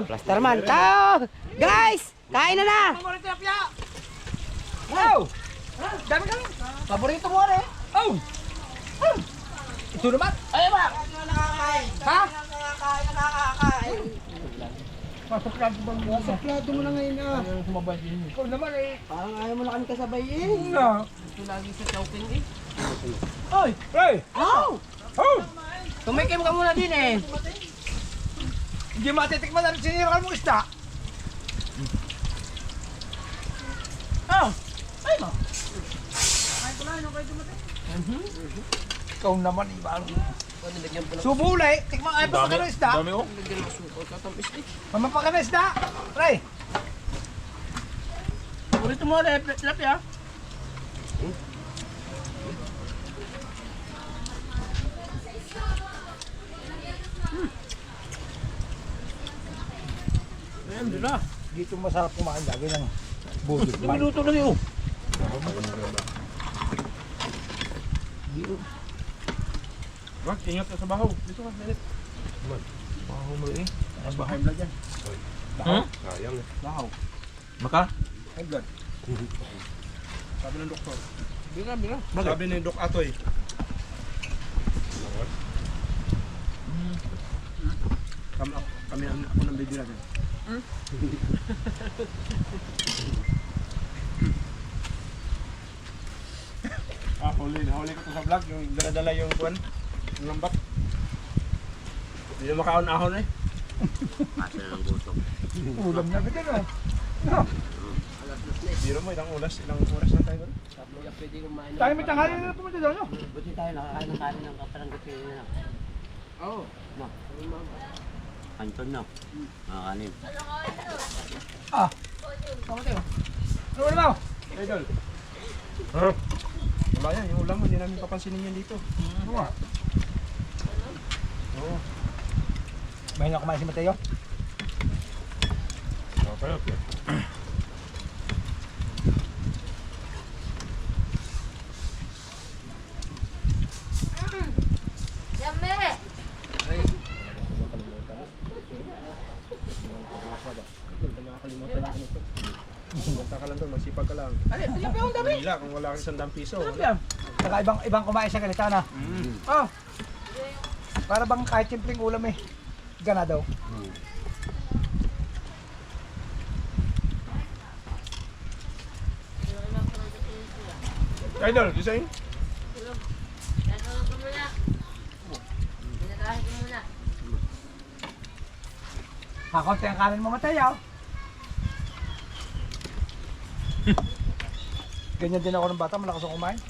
Plasterman. Tao! Guys! Kain na na! Oh! Dami ka lang. Paborito mo rin. Oh! Ito naman. Ay, ba? Ha? Nakakain. Masuplado ba mo? Suplado mo na ngayon ah. Sumabay din. Ikaw naman eh. Parang ayaw mo na kami kasabayin. No. Ito lagi sa choking eh. Oy! Hey! Oh! Oh! Tumikim ka muna din eh. Hindi matitikman na rin sinirakan mo isda. Oh! Ay mo! Ikaw naman iba. Subo ulay. Tikman ay pa ka ng isda. Dami oh. Mamapa ka ng isda. Ray! Paborito mo rin, tilapia. Ayan, doon na. Dito masarap kumain lagi ng budot. Minuto lang yun. Wag, ingat ka sa bahaw. Dito ka, minit. Bahaw mo eh. Ang bahay vlog yan. Hmm? Sayang eh. Bahaw. Maka? High blood. Sabi ng doktor. Bila, bila. Sabi ni Dok Atoy. Kami ako ng baby natin. Huli ko to sa vlog, yung dala-dala yung kuwan, yung lambat. Hindi na makaon-ahon eh. Asa na ng gusto. Ulam na bitin oh. Biro mo, ilang oras na tayo doon. Pwede kumain Tayo may tanghali na pumunta doon no? Buti tayo nakakain ng kanin ng kaparanggot kayo na lang. Oo. No. Kanton no. Mga kanin. Ah. Tama tayo. Ano ulam mo? Idol. Wala yan, yung ulam, hindi namin papansinin yan dito. Ano nga? Oo. May na kumain si Mateo? Okay, okay. Punta ka lang doon, magsipag ka lang. Ano? Tilapia ang dami. Wala, kung wala kang 100 piso. Tilapia. Saka ibang kumain sa ganito na. Oh. Para bang kahit simpleng ulam eh. Gana daw. Idol, design? Kakonti ang kanin mo Mateo. Ganyan din ako ng bata, malakas ako kumain.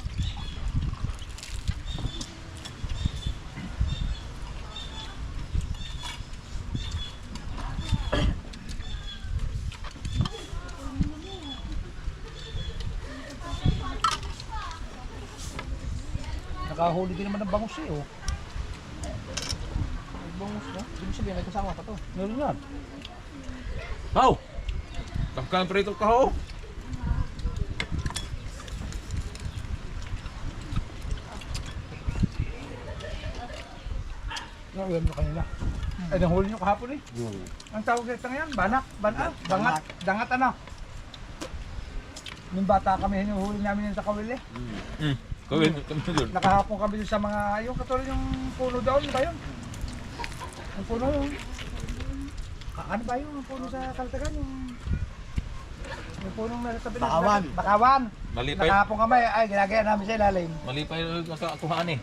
Nakahuli din naman ng bangus eh oh. May bangus no? Hindi mo sabihin, may kasama pa to. Meron yan. How? Tapkan prito ka ho? Ulam nyo kanina. Ay, nahuli nyo kahapon eh. Ang tawag nito ngayon, banak, bangat, dangat ano. Nung bata kami, hinuhuli namin yun sa kawil eh. Kawin, kami doon. Nakahapon kami doon sa mga, yung katulad yung puno doon, ba yun? Yung puno yun. Ano ba yun? Yung puno sa Kaltagan, yung punong nasa tabi ng Bakawan. Bakawan. Malipay. Nakahapon kami, ay ginagaya namin sa ilalim. Malipay yung katuhaan eh.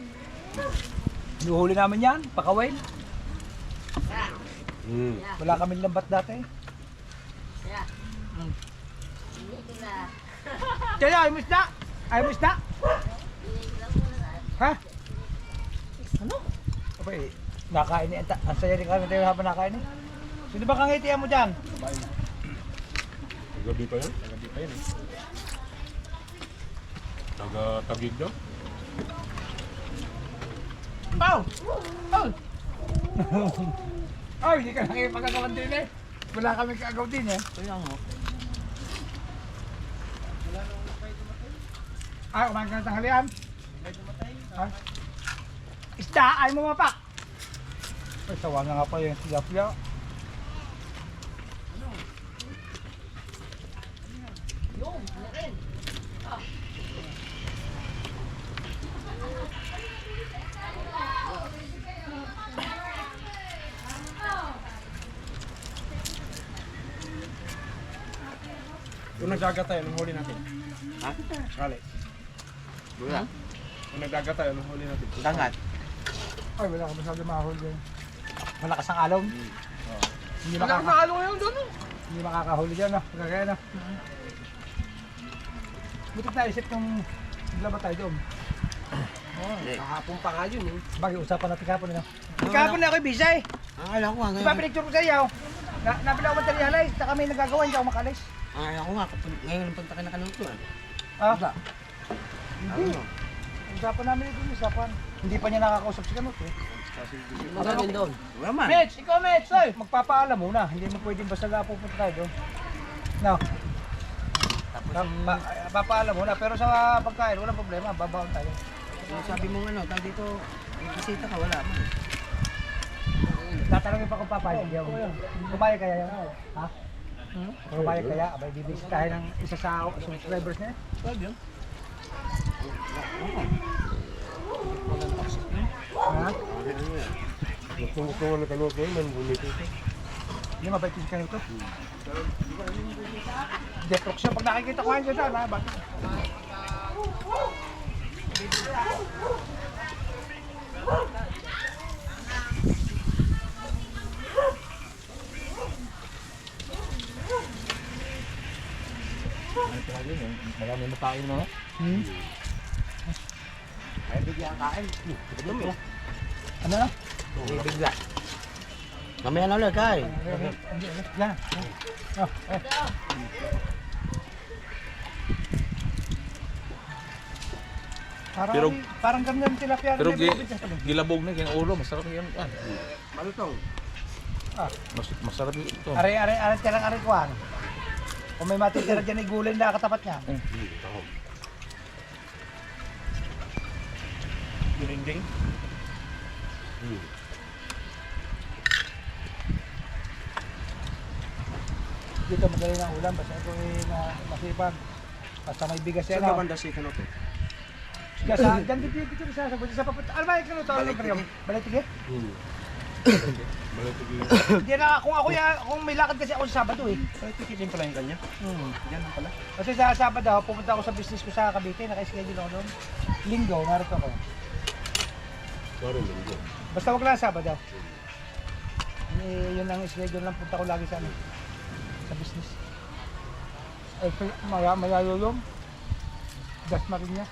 Hinuhuli namin yan, pakawin. Hmm. Wala kaming lambat dati. Kaya ay musda! Ay musda! Ha? Ano? Okay, nakain ni ang saya rin kami tayo habang nakain eh. Sino ba kangitian mo dyan? Gabi pa yun? Gabi pa yun eh. Taga-tagig daw? Pau! Oh! Oh, hindi ka nakipagagawan din eh. Wala kami kaagaw din eh. Kaya mo. Ay, kumain ka ng tanghalian. Ha? Isda, ay mo mapak. Ay, sawa na nga pa yung tilapia. Kung nagdagat tayo, anong huli natin? Ha? Sakali. Wala. Kung nagdagat tayo, anong huli natin? Dagat. Ay, wala ka masyado mahuli dyan. Malakas ang alon. Hindi Wala akong nakalo ngayon doon. Hindi makakahuli dyan, no? Kagaya, no? Butik na isip kung naglaba tayo doon. Kahapon pa nga yun eh. Bagay, usapan natin kahapon, no? Kahapon na ako bisay. Akala ko nga Di ba ngayon. pinicture ko sa iyo? Nabila ako materialay, saka may nagagawa, hindi ako makalis. Akala ko nga ngayon ang punta ka na kanutuan. Ah, Ano? usapan namin ito, usapan. Hindi pa niya nakakausap si Kanut, eh. Maraming doon. Wala man. Mitch, ikaw Mitch, oy! Magpapaalam muna, hindi mo pwedeng basta na pupunta tayo doon. No, papaalam muna, pero sa pagkain, walang problema, babaon tayo. Kung sabi mo ano, tag dito, may bisita ka, wala man. Tatanungin pa kung papayag yaw. Pumayag kaya yan? Ha? Pumayag kaya? Abay, bibisitahin ng isa sa subscribers niya? Pwede yun. Ha? Gusto ko na kanuto yun, manbumiti. Hindi mabait yung kanito. Deprox siya. Pag nakikita ko yan siya, ha? Bakit? Marami na tayo na. Ay, bigyan kain. Dumi. Ano na? Bigla. Mamaya na ulit, kain. Yan. Oh, eh. Parang ganyan tilapia. Pero May mga bigas. gilabog na yung ulo, masarap yan. Malutong. Masarap ito. Are, tilang are kuhan. Kung may matitira dyan ay gulay na katapat niya. Dinding. Dito magaling ang ulam, basta ito ay masipag. Basta may bigas yan. Saan ka Oh. banda si Kanuto? Kaya sa, dyan dito sa sa papunta. Ano ba yung kanuto? Balitige? Hindi na, kung may lakad kasi ako sa Sabado eh. Ay, tikitin pala yung kanya. Yan na pala. Kasi sa Sabado, pupunta ako sa business ko sa Cavite, naka-schedule ako doon. Linggo, narito ako. Basta wag lang Sabado. Yun ang schedule lang, punta ko lagi sa ano, sa business. Ay, mayayulong. Dasmarinya.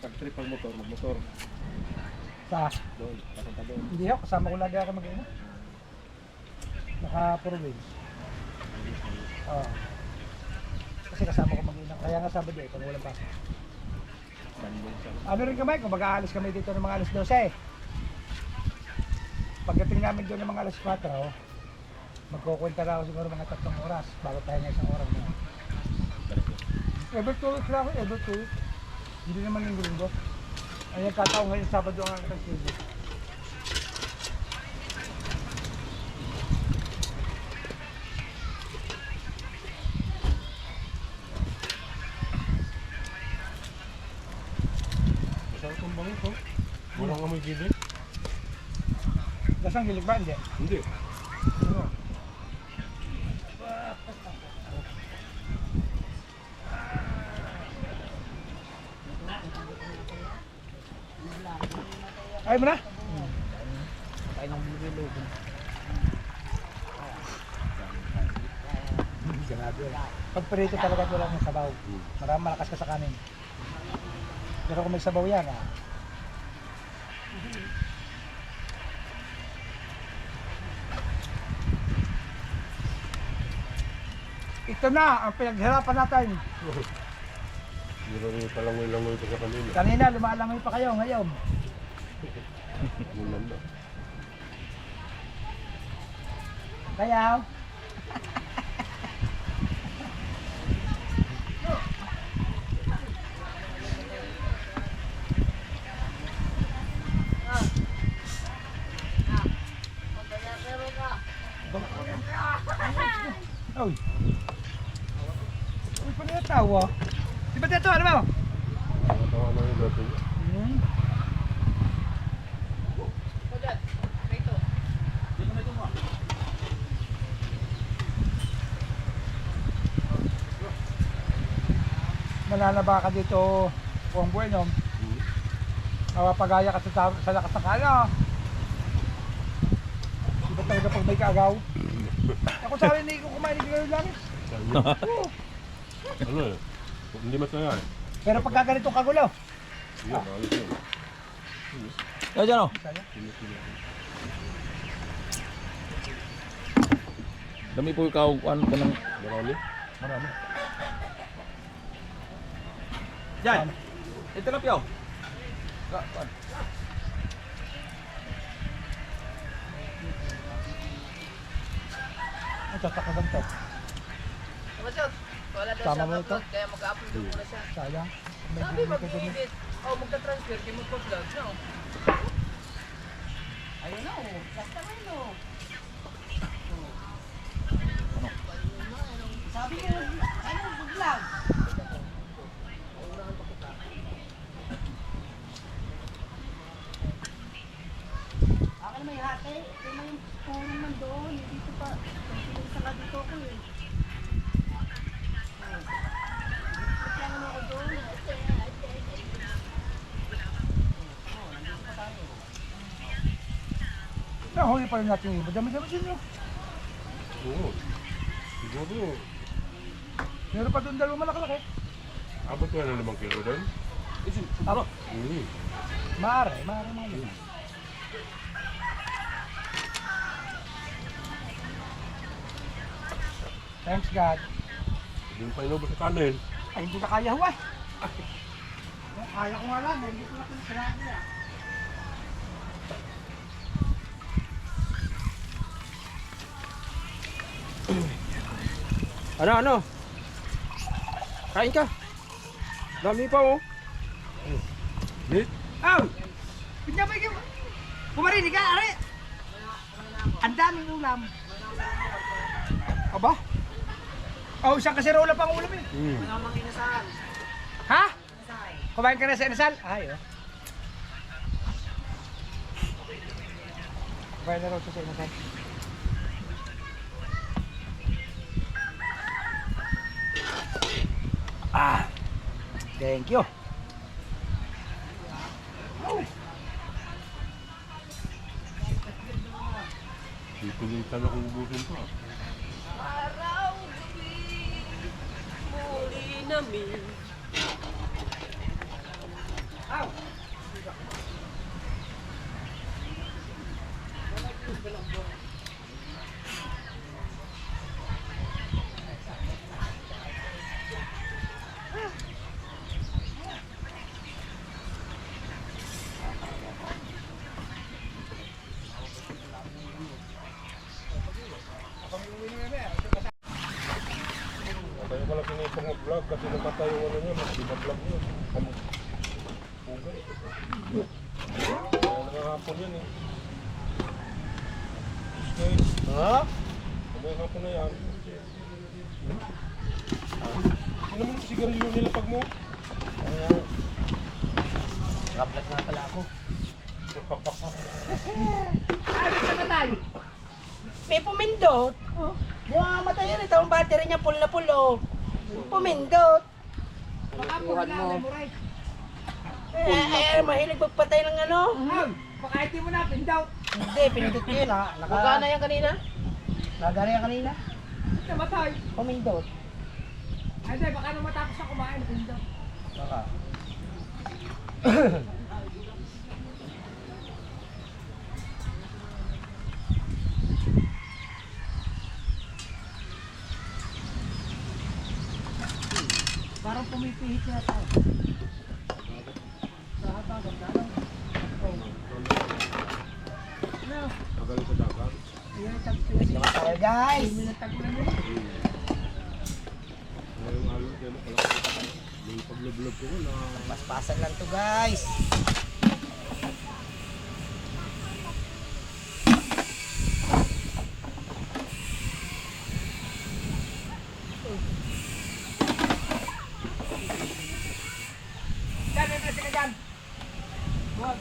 Pag-trip ang motor, mag-motor. Sa, Doon, papunta doon. hindi ako, kasama ko lagi ako mag-ina. Naka-4 wheels. Oo. Kasi kasama ko mag-ina. Kaya nga Sabado eh, kung walang pasok. Ano rin kami, kung mag-aalis kami dito ng mga alas 12. Pagdating namin doon ng mga alas 4, magkukwenta na ako siguro mga 3 oras bago tayo ng 1 oras na. Every 2 weeks lang ako, every 2 weeks. Hindi naman linggo-linggo. Ayun, kataong ngayon Sabado ang aking schedule. Masarap ang bango ko. Walang amoy gilig. Lasang gilig ba? Hindi. Hindi. Ano? Ay mo na? Kain ng bilog. Pag perito talaga wala ng sabaw. Maraming malakas ka sa kanin. Pero kung may sabaw yan, Ito na ang pinaghirapan natin. Hindi palangoy-langoy pa sa kanina. Kanina lumalangoy pa kayo ngayon. Mulan na. Kaya nananaba ka dito kung bueno. Mapapagaya ka sa lakas ng kala. Iba talaga pag may kaagaw. Ako sabi hindi ko kumain ng gano'n langis. Ano eh? Hindi masaya eh. Pero pagka ganitong kagulo, Yun, ayos yun. Kaya dyan o. Dami po ikaw, ano ka ng... Marami? Marami. Yan! Ito na piyaw. Ang tatakagan to. Wala daw Tama siya mo ito? upload, kaya mag-upload muna siya. Sayang. Sabi mag-edit. Oh, magta-transfer, kaya magpa-vlog, no? Ayun na, oh. Basta mo yun, oh. Sabi niya, ano, mag-vlog. Ako na may hati. Ito na yung purong man doon. Dito pa. Isa nga dito ko eh. Nahuli pa rin natin yung iba. Dami-dami din yun. Oo. Siguro. Meron pa doon dalawang malaki-laki. Abot ko na 5 kilo doon? Aro. Hmm. Maaari. Thanks God. Hindi mo pa inubos sa kanin. ay hindi na kaya huwag. Kaya ko nga lang, hindi ko na pinasalahan niya. Ano? Kain ka. Dami pa oh. Lit? Aw! Pinyabay ka! Pumarinig ka, are! Ang daming ulam. Aba? Oh, isang kaserola pang ulam eh. Hmm. Ha? Kumain ka na sa inasal? Ay, oh. Kumain na raw siya sa inasal. Thank you. Pipilitan akong ubusin pa. Araw, gabi, muli namin. Tayo pala pinipong mag-vlog kasi namatay yung ano niya, mas di ba-vlog niya. Pugay. Kaya nangahapon yan eh. Guys, Ha? nangahapon na yan. Ano mo yung sigarilyo nila pag mo? Kaplat nga pala ako. Ano sa katay? May pumindot. Oh. Yung matay yan, ito ang battery niya full na full, oh. Pumindot. Baka po mo. Mahilig magpatay ng ano. Baka hindi mo na, pindot. Hindi, pindot ko yun, ha. Magana yan kanina? Nagana yan kanina. Namatay. Pumindot. Ay, di, baka nung matapos na kumain, pindot. Baka. Parang pumipihit na tayo. Magaling sa dagat. Naman tayo, guys. Ngayong araw, kaya mo pala may paglob-lob ko na Paspasan lang to, guys. Dyan, may plastic ka dyan. Buwag.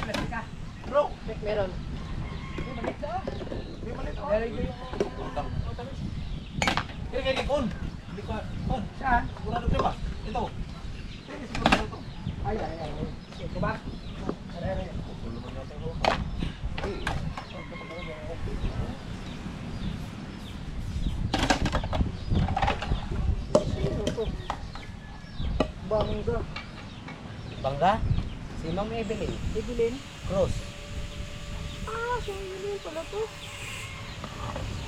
Plastic ka. Bro. Meron. Saan? Ito ba? Bangga. Bangga? Si Ma'am Evelyn. Evelyn? Cross. Ah, so yun pala to.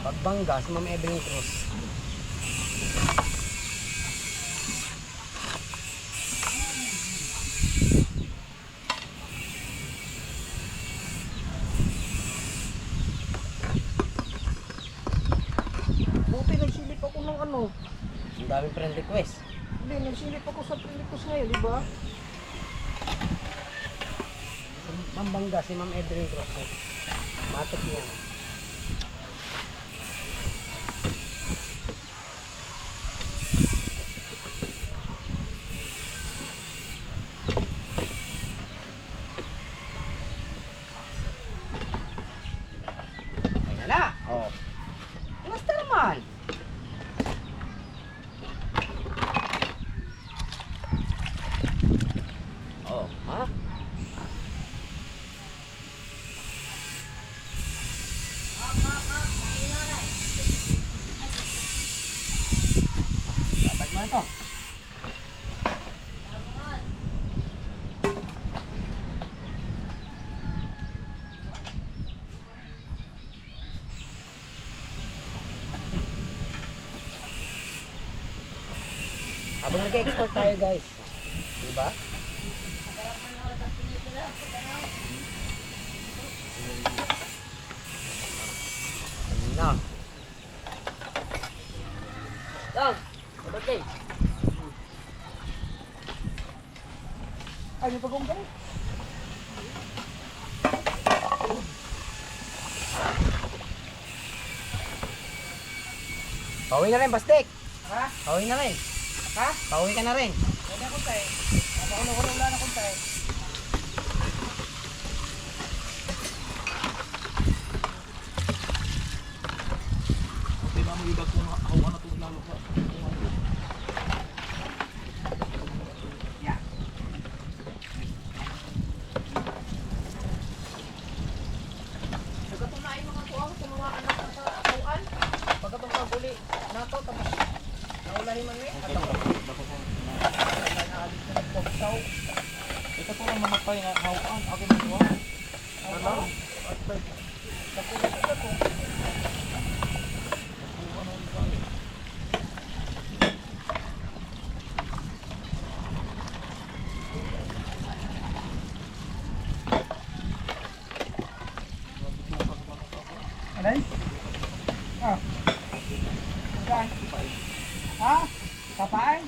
Pagbangga, si Ma'am Evelyn Cross. Buti nagsilip ako ng ano. Ang daming friend request. Hindi, nagsilip ako sa Pilipinas ngayon, di ba? Ma'am Bangga, si Ma'am Evelyn Cross. Matik niya. Ayan na. Oh. Basta naman. Oh, ha? Dapat mo na to. Habang nag-export tayo guys. Diba? Ayun na. Dog! Birthday! Ay, may pagong ba? Pauwi na rin, Bastik! Ha? Pauwi na rin. Ha? Pauwi ka na rin. Wala akong tayo. Wala na akong tayo. Hindi na mo idag kung hawan na ito lalo pa. Nagkatunain mga tuwang sa mga anak sa kauan. Pagkatong kaguli na to, tapos naulahin man eh. At ako, naalis na nagpagsaw. Ito po ang mamatay nga hawan. Ako na ito. Ano? At tapos ito po. Alay? Ah. Saan? Ha? Kapain?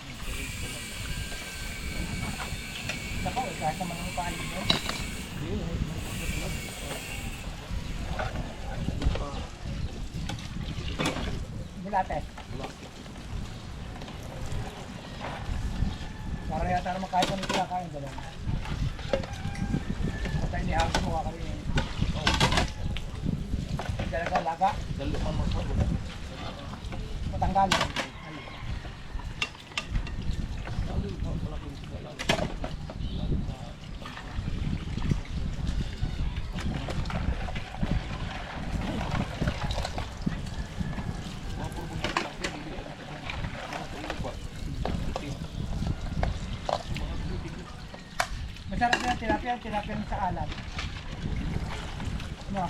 Nako, kahit naman ang pain mo. Dilate. Para yata naman kahit ano sila kain dalawa. Patay ni Hangso mo kami. Dalaga-laga. Dali man magpapagod. Matanggal. Masarap na tilapia sa alat. No.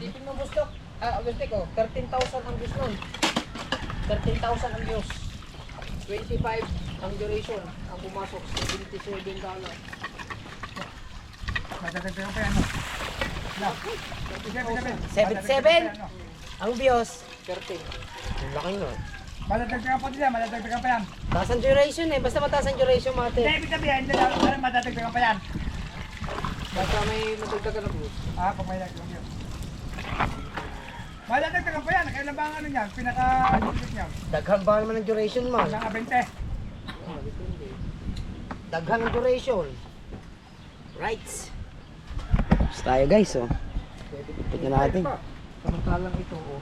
Tipin mo gusto. Gusto ko, 13,000 ang views nun. 13,000 ang views. 25 ang duration. Ang pumasok, $77. Matagagdagan pa yan, no? No. 77? Ang views. 13. Ang laki nun. Madadagdagan pa din yan, madadagdagan pa yan. Taas ang duration eh. Basta mataas ang duration mga Hindi, te. ibig sabihin, hindi lang, madadagdagan pa yan. Basta may matagdagan na views. Pag may naglang yun. Madadagdagan pa yan, kailan ba ang ano niyan, pinaka-limit niyan? Daghan ba naman ang duration man? Isang 20. Daghan ang duration. Right. Tapos tayo guys oh. Tignan natin. Samantalang ito, oh.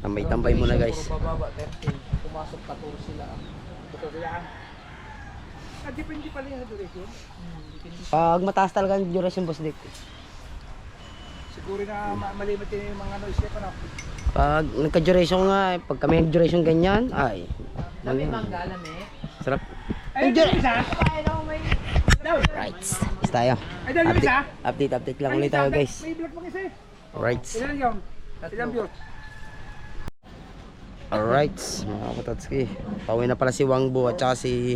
Tambay-tambay muna guys. Puro bababa 13. Ang pumasok 14 sila. Depende pala yung duration. Pag mataas talaga ang duration boss Dick. Siguro na malimit din yung mga noise pa na. Pag nagka-duration nga, pag kami nag-duration ganyan, ay. Dami mangga, alam eh. Sarap. Ay, dyan isa! Right. Basta tayo. Ay, dyan yung isa! Update lang ulit tayo guys. May vlog mo kasi. Right. Ilan yun? Ilan views? Alright, mga katatski. Pauwi na pala si Wangbo at saka si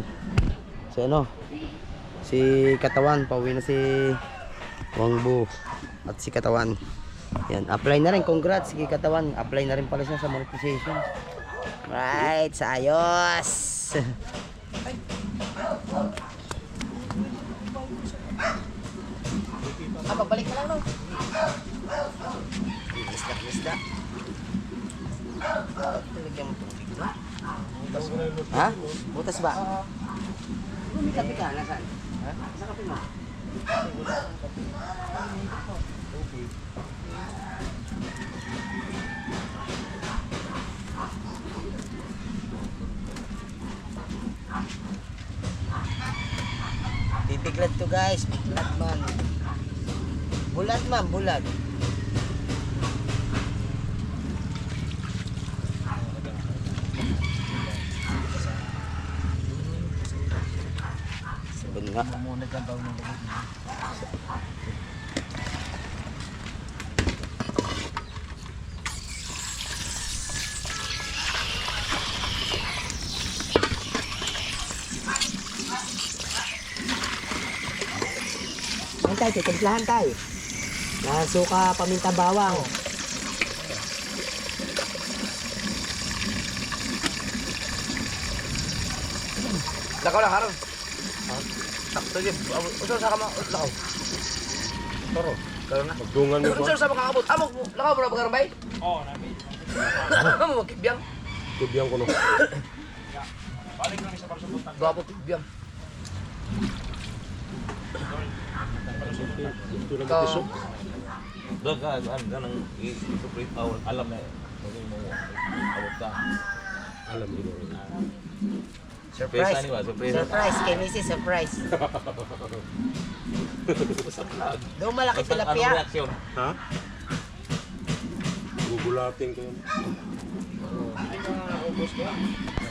Katawan. Pauwi na si Wangbo at si Katawan. Yan, apply na rin. Congrats si Katawan. Apply na rin pala siya sa monetization. Right, sa ayos. Pagbalik ka lang no? Isda. Talagyan mo tubig ba? Ha? Butas ba? May kape ka, nasaan? Ha? Sa kape mo? Bibiglad to guys, biglad man. Bulat man, bulat. Sabon nga. Mamunag ang taon ng lagay. Ano tayo, titimplahan tayo. Suka, paminta, bawang. Lakaw lang, harap. Sakto yun. Uso sa kama, lakaw. Toro. Kaya na. Magdungan mo Uso ba? sa makakabot. Amo, lakaw mo na pagkarang bay? Oo, namin. Amo, magkibiyang. Tubyan ko no. Gwapo, kibiyang. Ito lang Ikaw. itisok. Doon ka, ganang i-supreme power. Alam na eh. Huwag mo abot ka. Alam mo. Surprise. Surprise. Surprise, kay Mrs. Surprise. Doon malaki Anong tilapia. reaksyon? Ha? Gugulating ko yun.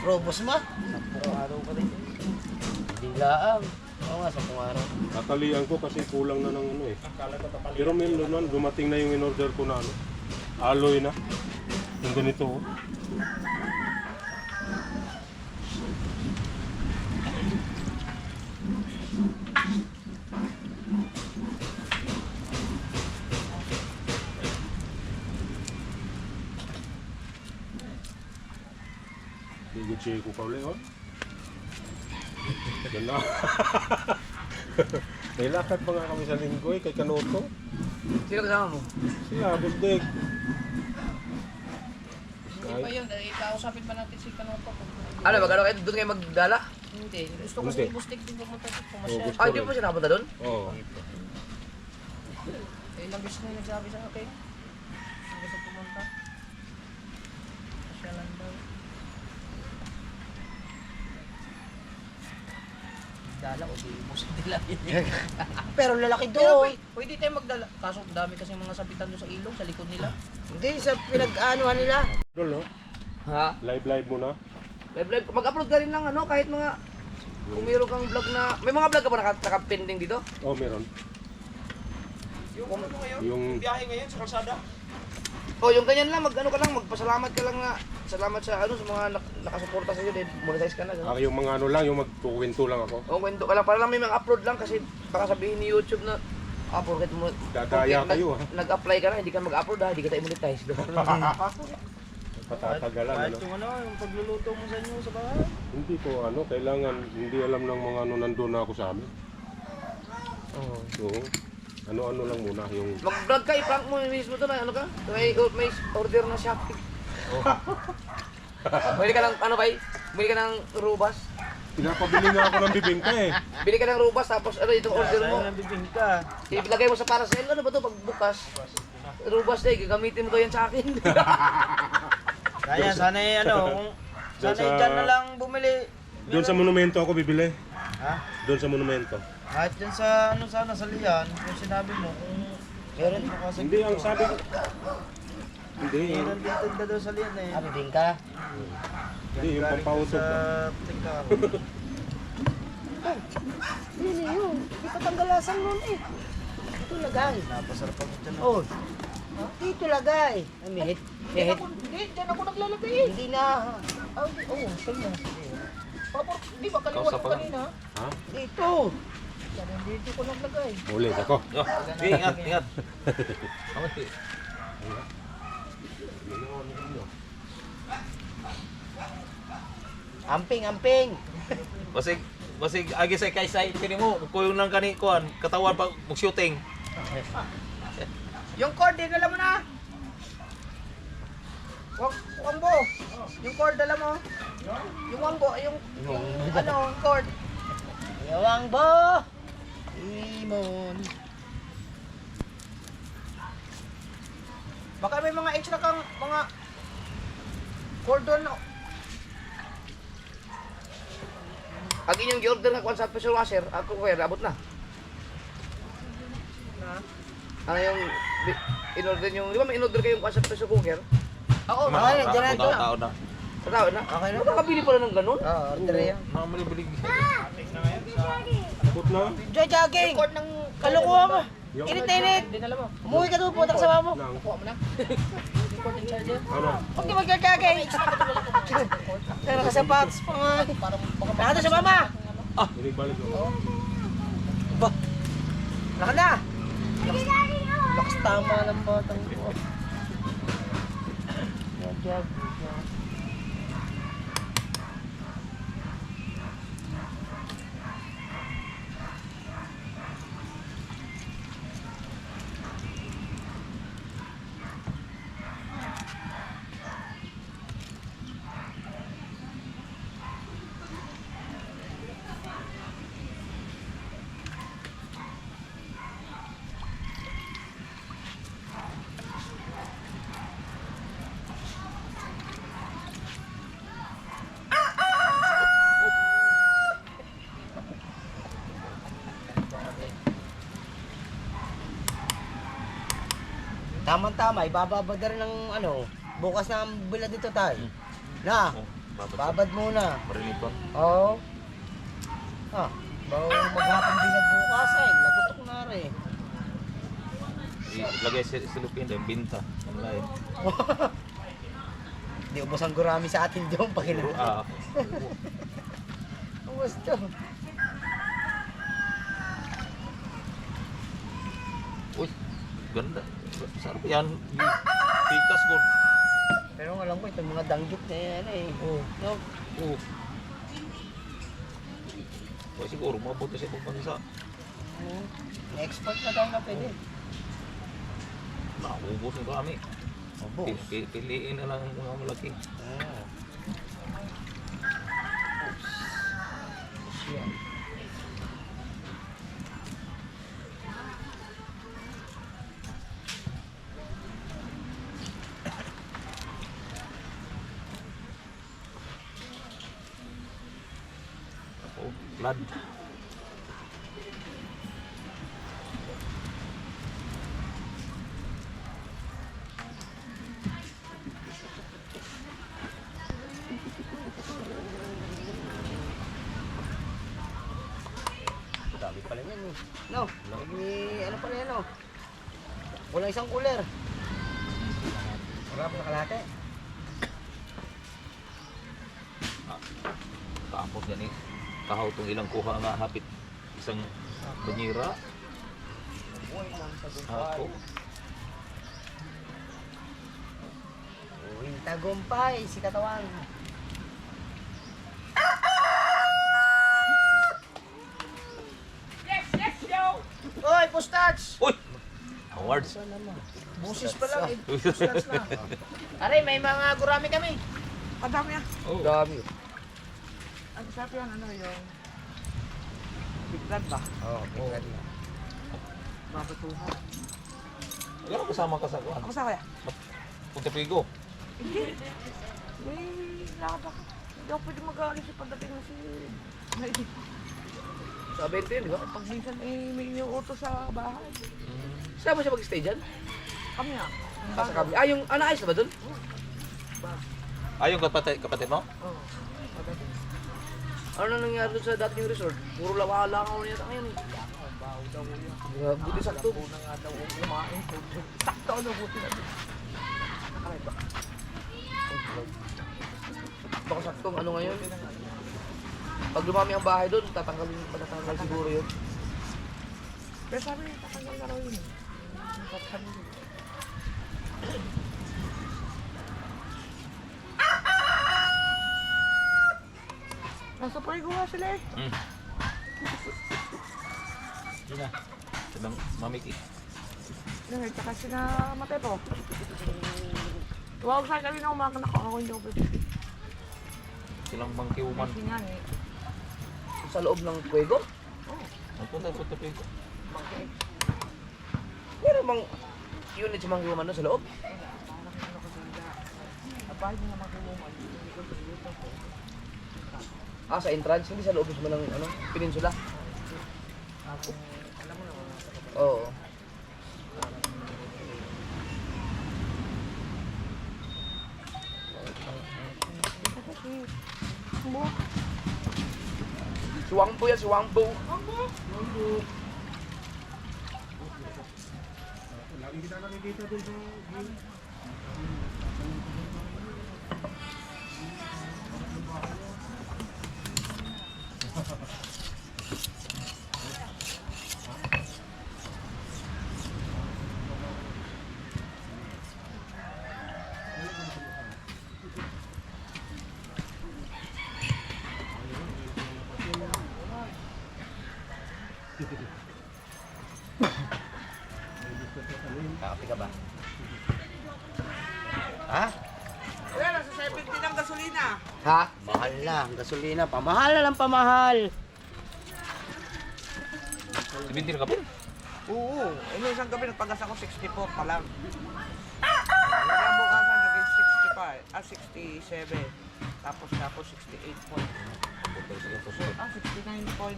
Robos mo? Biglaan. Oo nga, sa araw. Tatalian ko kasi kulang na ng ano eh. Pero may naman, dumating na yung in-order ko na ano. Alloy na. Yung ganito oh. Higit ko pa ulit oh. Ganda. May lakad pa nga kami sa linggo eh, kay Kanoto. Sino kasama mo? Sila, Busdeg. Hindi pa yun, kausapin pa natin si Kanoto. Ano, magkano kayo? Doon kayo magdala? Hindi, gusto ko Hindi. si Bustik din pumunta sa Oo, pumasya. gusto Ah, di rin. mo siya nakapunta doon? Oo. Ilang beses na yung nagsabi sa akin. Gusto pumunta. Siya lang daw. Dala ko, di mo sa dila. Pero lalaki Pero doon. pwede tayo magdala. Kaso dami kasi mga sabitan doon sa ilong, sa likod nila. Hindi, sa pinag-anuhan nila. Dol, no? Ha? Live mo na. Live. Mag-upload ka rin ng ano, kahit mga... Kung meron kang vlog na... May mga vlog ka ba naka-pending dito? Oh, meron. Yung O, yung ganyan lang, mag-ano ka lang, magpasalamat ka lang na... Salamat sa ano, sa mga nakasuporta sa iyo, then monetize ka na. Gano'n. yung mga ano lang, yung magkukwento lang ako. O, kwento ka lang, para lang may mga upload lang kasi baka sabihin ni YouTube na porket mo... Dadaya porket kayo, ha? Nag-apply ka na, hindi ka mag-upload ha, hindi ka tayo monetize. Patatagalan, ano? Yung pagluluto mo sa inyo sa bahay. Hindi ko, ano, kailangan, hindi alam ng mga ano, nandun na ako sa amin. Oo. Ano-ano lang muna, yung... Mag-vlog ka, i-prank mo mismo to na ano ka? May order na Shopee. Bili ka ng ano ba? Bili ka ng rubas. Pinapabili nga ako ng bibingka eh. Bili ka ng rubas tapos ano itong order mo. bibingka. Ilagay mo sa parcel. Ano ba to pag bukas? Rubas na gagamitin mo to yan sa akin. Kaya sana kung Doon sana sa- dyan na lang bumili. Doon sa monumento ako bibili. Ha? Doon sa monumento. Kahit dyan sa sana sa Lian, kung sinabi mo, kung meron mo kasi Hindi, ang sabi ko. Hindi, meron din tinda doon sa Lian eh. Sabi din ka. hindi, yung pampausog Sa ba? tingka. Hindi yun. Hindi patanggalasan nun eh. Ito lagay. Napasarap ako dyan. Oh. Dito lagay. Ay, mihit. Mihit. Hindi, dyan ako naglalagay eh. Hindi na. Tingnan. Papor, di ba kaliwat Kausap ko ka. kanina? Dito. Yan, dito ko naglagay. Ulit ako. Oh, ingat, ingat. Amping, amping. Basig agi sa kaysay kini mo kuyong nang kani kuan katawan pa mag-shooting. Yung cord, dinala mo na. Wangbo. Yung cord, dala mo. Yung wangbo, yung cord. Yawang bo. Imon. Baka may mga extra kang mga cordon. Pag inyong gi-order nga kung sa pressure washer, ako kuya, abot na. Ano yung in-order nyo, di ba may in-order kayong kung sa pressure cooker? Oo, Ay, dyan na ito. Tao na. Sa tao na? Okay na. Nakakabili pala ng ganun? Oo, order yan. Namalibilig. Abot na. Jogging. cord ng Kalukuha mo. Yung Init na init. dinala mo. Umuwi ka doon, putak sa mama mo. nang, Kuha mo na. Yung cord ng charger. ano? Huwag ka mag-jogging. Pero kasapatos pa nga. Nakata sa mama. Binibalik ko. Laka na. Lakas tama ng batang ko. Tama-tama, ibababad na rin ng bukas na ang bila dito tayo. Na, babad muna. Mariniton. Oo. Bago maghapon bilad bukas ay, lagot na rin. Ilagay sa silupin din binta. Online. Di ubos ang gurami sa atin doon pag Ah, ubos to. uy. Ganda. Sarap yan. Tikas ko. Pero alam ko itong mga danggit na yan eh. No? Oh. O siguro mabuti sa ibang bansa. Export na tayo na pwede. Naubos ng kami. Ubos. Piliin na lang ang mga malaki. Oh, blood. Dami pala yan eh. No, ano pala yan oh. Walang isang cooler. Wala pa nakalate. Tapos yan eh. Kahaw tong ilang kuha nga hapit. Isang banyera. Ako. Uy, tagumpay, si katawan. Oy, postage! Uy! Awards. Busis pa lang eh. Postage na. Aray, may mga gurami kami. Ang dami ah. Oh. Dami. Ang sabi yan, yung big blood ba? Oo, tingnan na. Babatuhan. Wala kasama ka sa kuhan. Kamusta kaya? Punta Pigo. May lakad ako. Hindi ako pwede mag-aalis pagdating na si Lady. Sa 20 yun, di ba? Pag minsan may inuutos sa bahay. Saan mo siya mag-stay dyan? Kami nga. Sa kami. Ah, yung anaayos na ba dun? Yung kapatid mo? Oo. Ano nangyari dun sa dating resort? Puro langaw niya ngayon eh. Buti sakto. Sakto ano buti na. Baka saktong ano ngayon. Pag lumami ang bahay doon, patatanggal siguro yun. Pero sabi niya, tatanggal na raw yun. Tatanggal yun. Nasa parigo nga sila eh. Yun na. Sabang mamiki. Nangit, tsaka sina Matepo. Tuwag sa kami na umakan ako hindi ako pwede. Silang mangkiuman. Kasi nga eh. Sa loob ng kuwego. Punta po tayo. Meron bang unit sa mga gumaman doon sa loob? Abay din naman kumuman. Hindi ko dito. Ah, sa entrance, hindi sa loob mismo ng ano, peninsula. Alam mo naman. Oo. Ito kasi. Mo. Si Wangbo yan, si Wangbo. Lagi kita nakikita dun sa view. Kakapi ka ba? Ha? Kuya, nasa 70 ng gasolina. Ha? Mahal na. Ang gasolina. Pamahal na lang pamahal. Ibintir ka po? Oo. Isang gabi nagpagas ako 64 pa lang. Kinabukasan naging 67. Tapos 68 point. Ah, 69.88.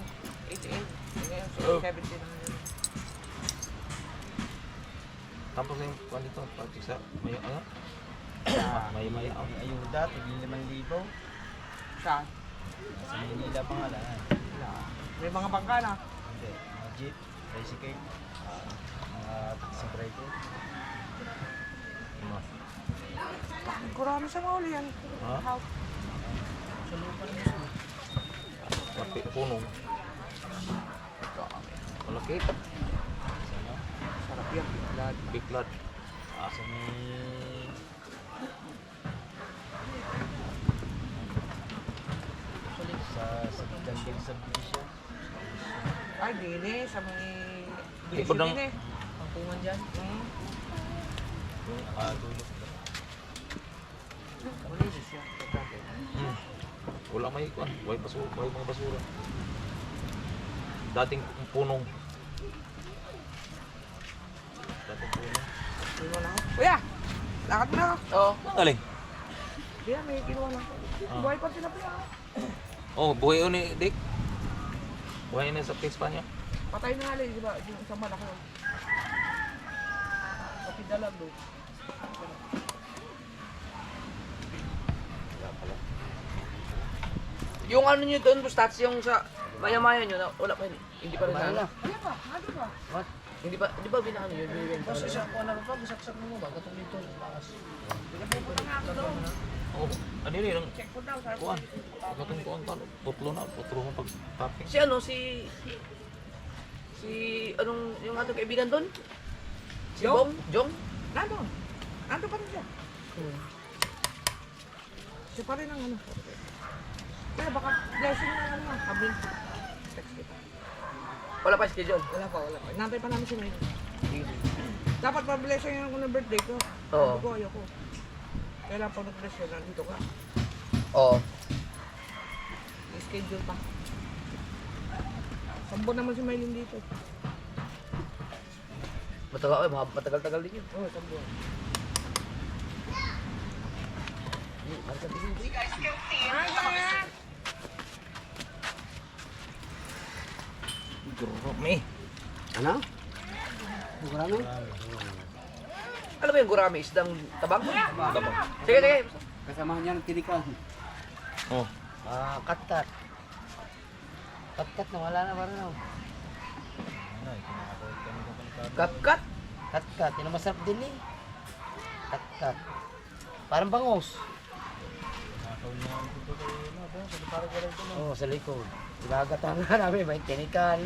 Ngayon, 70 na ngayon. Tapos yung kuwan dito, pagkik sa may ano? May Ayuda, tigil 5,000. Saan? Sa Manila pangalan. May mga bangka na. Hindi, mga jeep, tricycle, mga sabray ko. Kurami sa mahuli yan. Ha? Kapi punong. Malaki. Sarap yan. Biklad. Sa may... sa Ganding subdivision. Ay, dini. Sa may... Likod ng- Dini. Pangpungan dyan. Yung dulo. Malinis yan. Wala may kuwan. May basura, may mga basura. Dating punong. Dating punong. Kinuha na ako. Kuya! Lakad mo na ako. Oo. Galing. Kuya, may kinuha na ako. Buhay pa sila pa. Oh, buhay yun ni Dick. Buhay na sa Espanya. Patay na nga lang, di ba? Yung isang malaki. Kapidalag doon. Yung ano nyo doon, Bustats, yung sa maya-maya nyo, na, wala pa yun. Hindi pa rin na ano. Kuya pa, ano ba? What? Hindi pa, di ba binakano yun? Kasi siya kung ano pa, bisaksak mo ba? Katong dito. Oh, ano yun yung Check po daw, sir. kuwan. Katong kuwan ka. Putlo na. Putlo mo pag tapping. Si ano, si... anong, yung ating kaibigan doon? Si Jong? Bong? Jong? Nandun. Nandun pa rin siya. Siya pa rin ang ano. Kaya baka blessing na ano. Sabihin. Text kita. Wala pa schedule. Wala pa. Nantay pa namin si May. Dapat pa blessing ako ng birthday ko. Oo. Sabi ko, ayoko. Kailangan pag nag-bless yun, nandito ka. Oo. I-schedule pa. Sambo naman si Maylin dito. Matagal, matagal-tagal din yun. Oo, sambo. Gurami. Ano? Gurami? Alam mo yung gurami, isdang tabang? Tabang. Sige, sige. Kasamahan niya ng tinikan. Oh. Kat-kat. Kat-kat na wala na parang no. Kat-kat. Kat-kat, yun ang masarap din eh. Kat-kat. Parang bangus. Oo, sa likod. Ginagatan nga namin, may tinikan.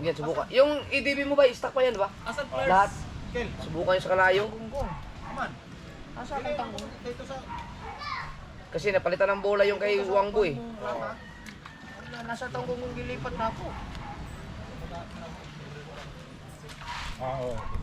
Yan, subukan. Yung EDB mo ba, stock pa yan, di ba? Asan Lahat. Subukan yung sa kalayo. Asa ang tanggong? Dito sa... Kasi napalitan ng bola yung kay Wangbo eh. Nasa tanggong yung gilipat na ako. Oo.